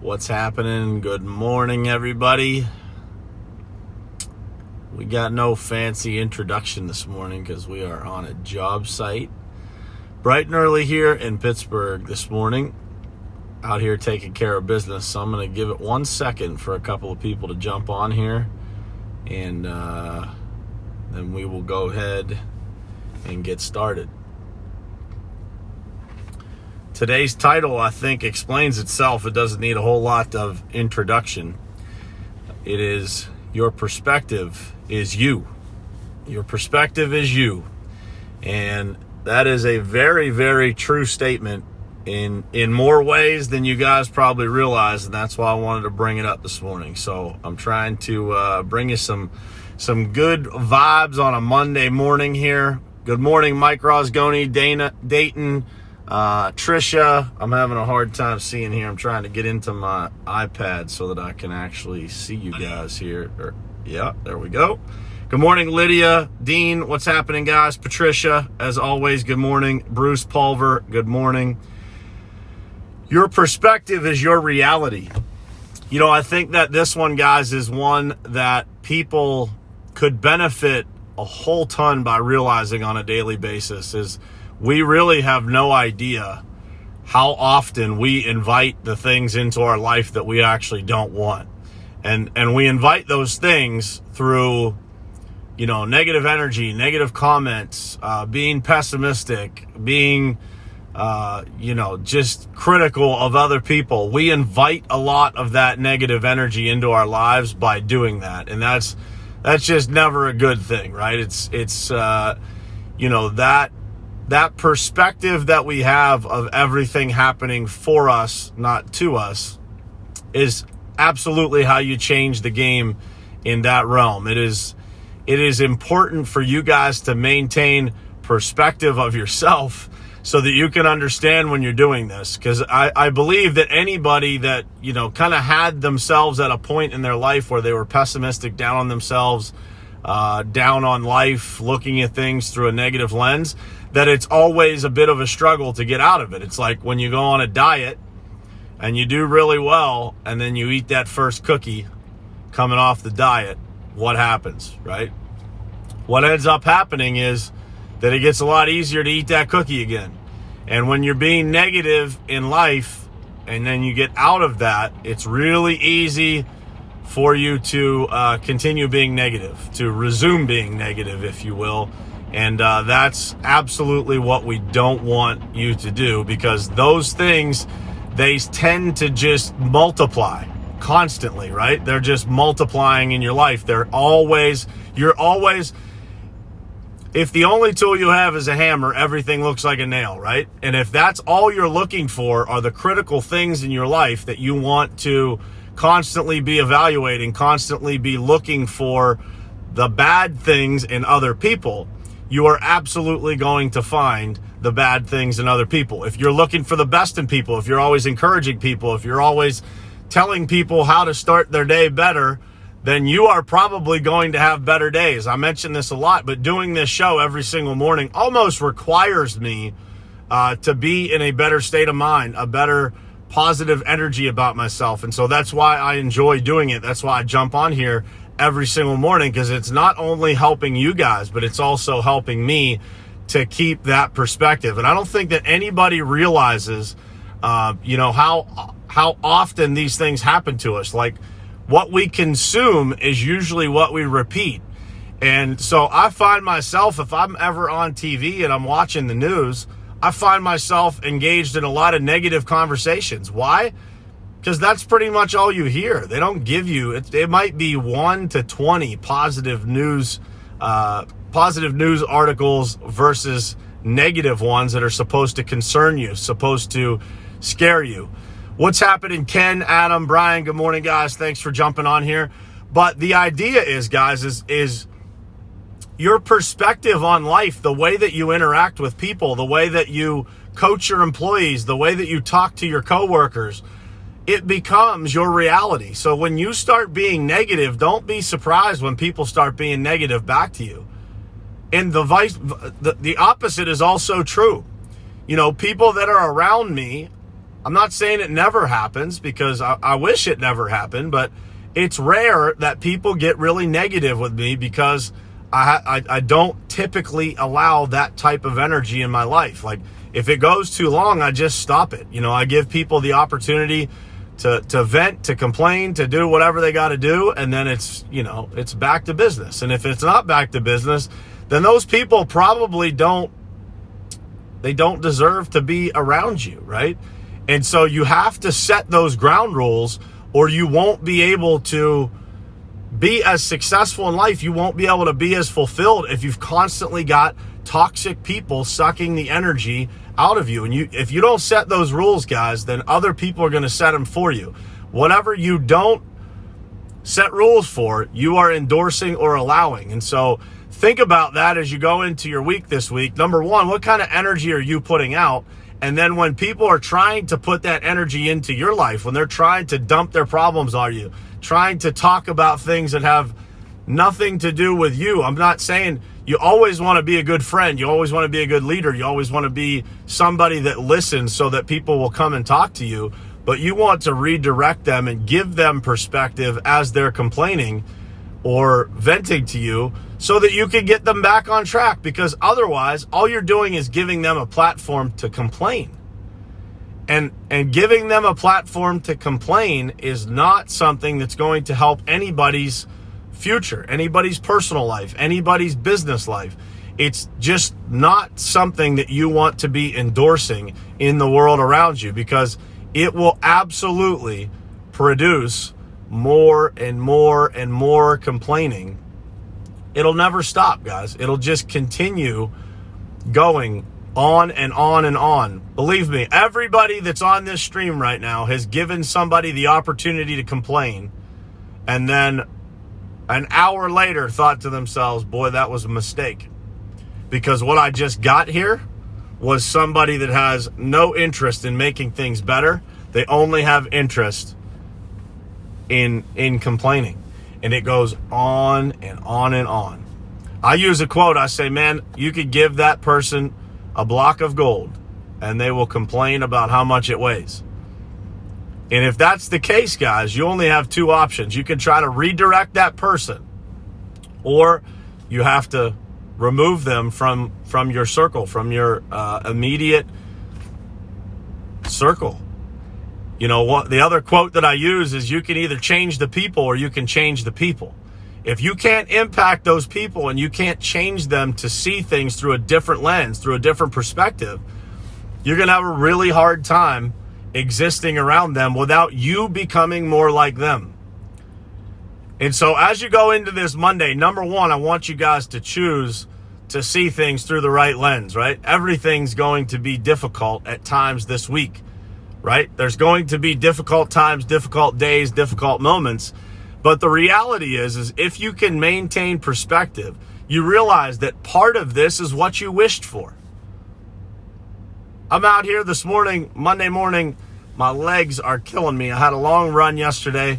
What's happening? Good morning, everybody. We got no fancy introduction this morning because we are on a job site. Bright and early here in Pittsburgh this morning. Out here taking care of business. So I'm going to give it 1 second for a couple of people to jump on here. And then we will go ahead and get started. Today's title, I think, explains itself. It doesn't need a whole lot of introduction. It is Your Perspective is You. Your perspective is you. And that is a very, very true statement in more ways than you guys probably realize, and that's why I wanted to bring it up this morning. So I'm trying to bring you some good vibes on a Monday morning here. Good morning, Mike Rosgoni, Dayton, Trisha. I'm having a hard time seeing here. I'm trying to get into my iPad so that I can actually see you guys here. Yeah, there we go. Good morning, Lydia, Dean. What's happening, guys? Patricia, as always, good morning. Bruce Pulver, good morning. Your perspective is your reality. You know, I think that this one, guys, is one that people could benefit a whole ton by realizing on a daily basis. Is we really have no idea how often we invite the things into our life that we actually don't want. And we invite those things through, you know, negative energy, negative comments, being pessimistic, being, just critical of other people. We invite a lot of that negative energy into our lives by doing that. And that's just never a good thing, right? It's that perspective that we have of everything happening for us, not to us, is absolutely how you change the game in that realm. It is important for you guys to maintain perspective of yourself so that you can understand when you're doing this. Because I believe that anybody that, kind of had themselves at a point in their life where they were pessimistic, down on themselves, down on life, looking at things through a negative lens, that it's always a bit of a struggle to get out of it. It's like when you go on a diet and you do really well, and then you eat that first cookie coming off the diet, what happens, right? What ends up happening is that it gets a lot easier to eat that cookie again. And when you're being negative in life and then you get out of that, it's really easy for you to continue being negative, to resume being negative, if you will. And that's absolutely what we don't want you to do, because those things, they tend to just multiply constantly, right? They're just multiplying in your life. You're always, if the only tool you have is a hammer, everything looks like a nail, right? And if that's all you're looking for are the critical things in your life that you want to constantly be evaluating, constantly be looking for the bad things in other people, you are absolutely going to find the bad things in other people. If you're looking for the best in people, if you're always encouraging people, if you're always telling people how to start their day better, then you are probably going to have better days. I mention this a lot, but doing this show every single morning almost requires me to be in a better state of mind, a better positive energy about myself. And so that's why I enjoy doing it. That's why I jump on here every single morning, because it's not only helping you guys, but it's also helping me to keep that perspective. And I don't think that anybody realizes, how often these things happen to us. Like, what we consume is usually what we repeat. And so I find myself, if I'm ever on TV and I'm watching the news, I find myself engaged in a lot of negative conversations. Why? Because that's pretty much all you hear. They don't give you, it might be 1 to 20 positive news articles versus negative ones that are supposed to concern you, supposed to scare you. What's happening, Ken, Adam, Brian? Good morning, guys. Thanks for jumping on here. But the idea is, guys, is your perspective on life, the way that you interact with people, the way that you coach your employees, the way that you talk to your coworkers, it becomes your reality. So when you start being negative, don't be surprised when people start being negative back to you. And the opposite is also true. People that are around me I'm not saying it never happens, because I wish it never happened, but it's rare that people get really negative with me, because I don't typically allow that type of energy in my life. Like, if it goes too long, I just stop it. I give people the opportunity to vent, to complain, to do whatever they got to do, and then it's back to business. And if it's not back to business, then those people probably don't deserve to be around you, right? And so you have to set those ground rules, or you won't be able to be as successful in life. You won't be able to be as fulfilled if you've constantly got toxic people sucking the energy out of you. And if you don't set those rules, guys, then other people are going to set them for you. Whatever you don't set rules for, you are endorsing or allowing. And so think about that as you go into your week this week. Number one, what kind of energy are you putting out? And then when people are trying to put that energy into your life, when they're trying to dump their problems on you, trying to talk about things that have nothing to do with you. I'm not saying you always want to be a good friend. You always want to be a good leader. You always want to be somebody that listens so that people will come and talk to you. But you want to redirect them and give them perspective as they're complaining or venting to you, so that you can get them back on track. Because otherwise, all you're doing is giving them a platform to complain. And giving them a platform to complain is not something that's going to help anybody's future, anybody's personal life, anybody's business life. It's just not something that you want to be endorsing in the world around you, because it will absolutely produce more and more and more complaining. It'll never stop, guys. It'll just continue going on and on and on. Believe me, everybody that's on this stream right now has given somebody the opportunity to complain, and then an hour later thought to themselves, boy, that was a mistake. Because what I just got here was somebody that has no interest in making things better. They only have interest in complaining. And it goes on and on and on. I use a quote. I say, man, you could give that person a block of gold and they will complain about how much it weighs. And if that's the case, guys, you only have two options. You can try to redirect that person, or you have to remove them from your circle, from your immediate circle. You know what? The other quote that I use is, you can either change the people or you can change the people. If you can't impact those people and you can't change them to see things through a different lens, through a different perspective, you're going to have a really hard time existing around them without you becoming more like them. And so as you go into this Monday, number one, I want you guys to choose to see things through the right lens, right? Everything's going to be difficult at times this week, right? There's going to be difficult times, difficult days, difficult moments. But the reality is if you can maintain perspective, you realize that part of this is what you wished for. I'm out here this morning, Monday morning, my legs are killing me. I had a long run yesterday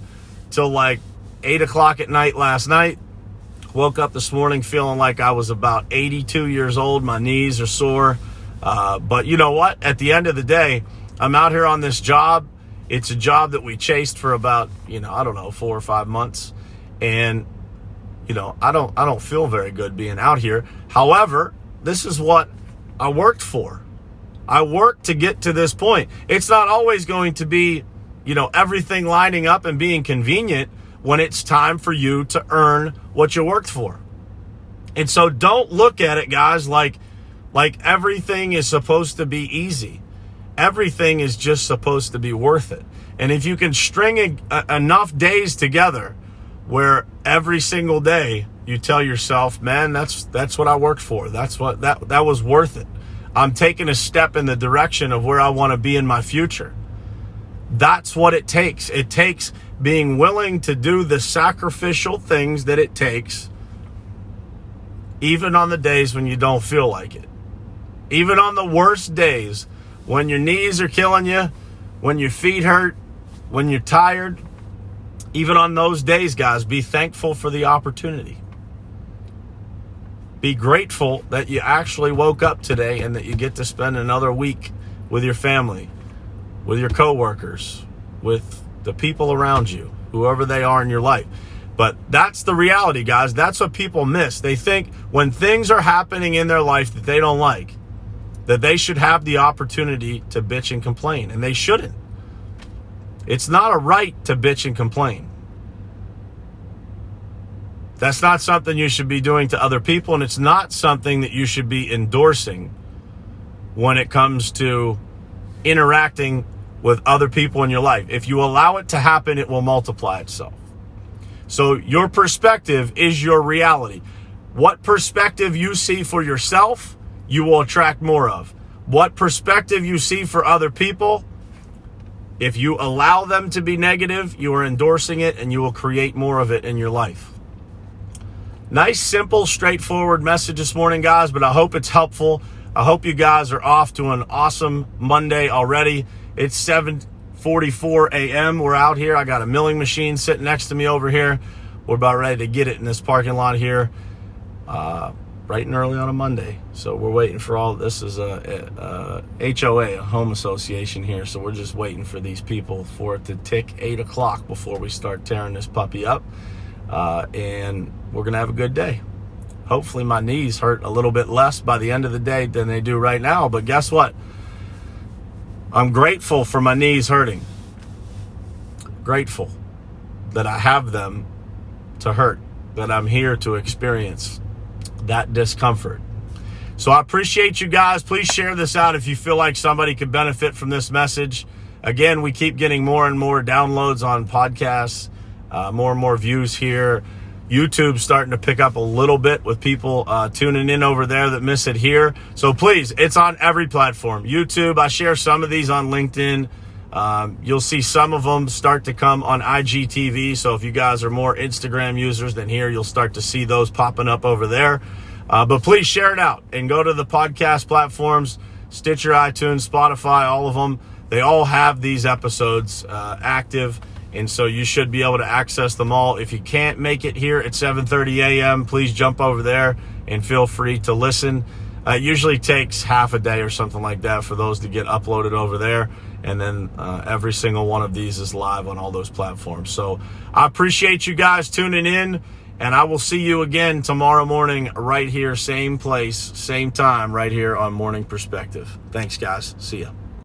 till like 8 o'clock at night last night. Woke up this morning feeling like I was about 82 years old. My knees are sore. But you know what? At the end of the day, I'm out here on this job. It's a job that we chased for about, 4 or 5 months. And, I don't feel very good being out here. However, this is what I worked for. I worked to get to this point. It's not always going to be, everything lining up and being convenient when it's time for you to earn what you worked for. And so don't look at it, guys, like everything is supposed to be easy. Everything is just supposed to be worth it. And if you can string enough days together where every single day you tell yourself, man, that's what I worked for. That's what that was worth it. I'm taking a step in the direction of where I want to be in my future. That's what it takes. It takes being willing to do the sacrificial things that it takes, even on the days when you don't feel like it. Even on the worst days, when your knees are killing you, when your feet hurt, when you're tired, even on those days, guys, be thankful for the opportunity. Be grateful that you actually woke up today and that you get to spend another week with your family. with your coworkers, with the people around you, whoever they are in your life. But that's the reality, guys. That's what people miss. They think when things are happening in their life that they don't like, that they should have the opportunity to bitch and complain, and they shouldn't. It's not a right to bitch and complain. That's not something you should be doing to other people, and it's not something that you should be endorsing when it comes to interacting with other people in your life. If you allow it to happen, it will multiply itself. So your perspective is your reality. What perspective you see for yourself, you will attract more of. What perspective you see for other people, if you allow them to be negative, you are endorsing it, and you will create more of it in your life. Nice, simple, straightforward message this morning, guys, but I hope it's helpful. I hope you guys are off to an awesome Monday already. It's 7:44 a.m. We're out here. I got a milling machine sitting next to me over here. We're about ready to get it in this parking lot here, bright and early on a Monday. So we're waiting for all this. Is a HOA, a home association here. So we're just waiting for these people for it to tick 8 o'clock before we start tearing this puppy up. And we're going to have a good day. Hopefully my knees hurt a little bit less by the end of the day than they do right now. But guess what? I'm grateful for my knees hurting. Grateful that I have them to hurt, that I'm here to experience that discomfort. So I appreciate you guys. Please share this out if you feel like somebody could benefit from this message. Again, we keep getting more and more downloads on podcasts, more and more views here. YouTube's starting to pick up a little bit with people tuning in over there that miss it here. So please, it's on every platform. YouTube, I share some of these on LinkedIn. You'll see some of them start to come on IGTV. So if you guys are more Instagram users than here, you'll start to see those popping up over there. But please share it out and go to the podcast platforms, Stitcher, iTunes, Spotify, all of them. They all have these episodes active. And so you should be able to access them all. If you can't make it here at 7:30 a.m., please jump over there and feel free to listen. It usually takes half a day or something like that for those to get uploaded over there. And then every single one of these is live on all those platforms. So I appreciate you guys tuning in. And I will see you again tomorrow morning right here, same place, same time, right here on Morning Perspective. Thanks, guys. See ya.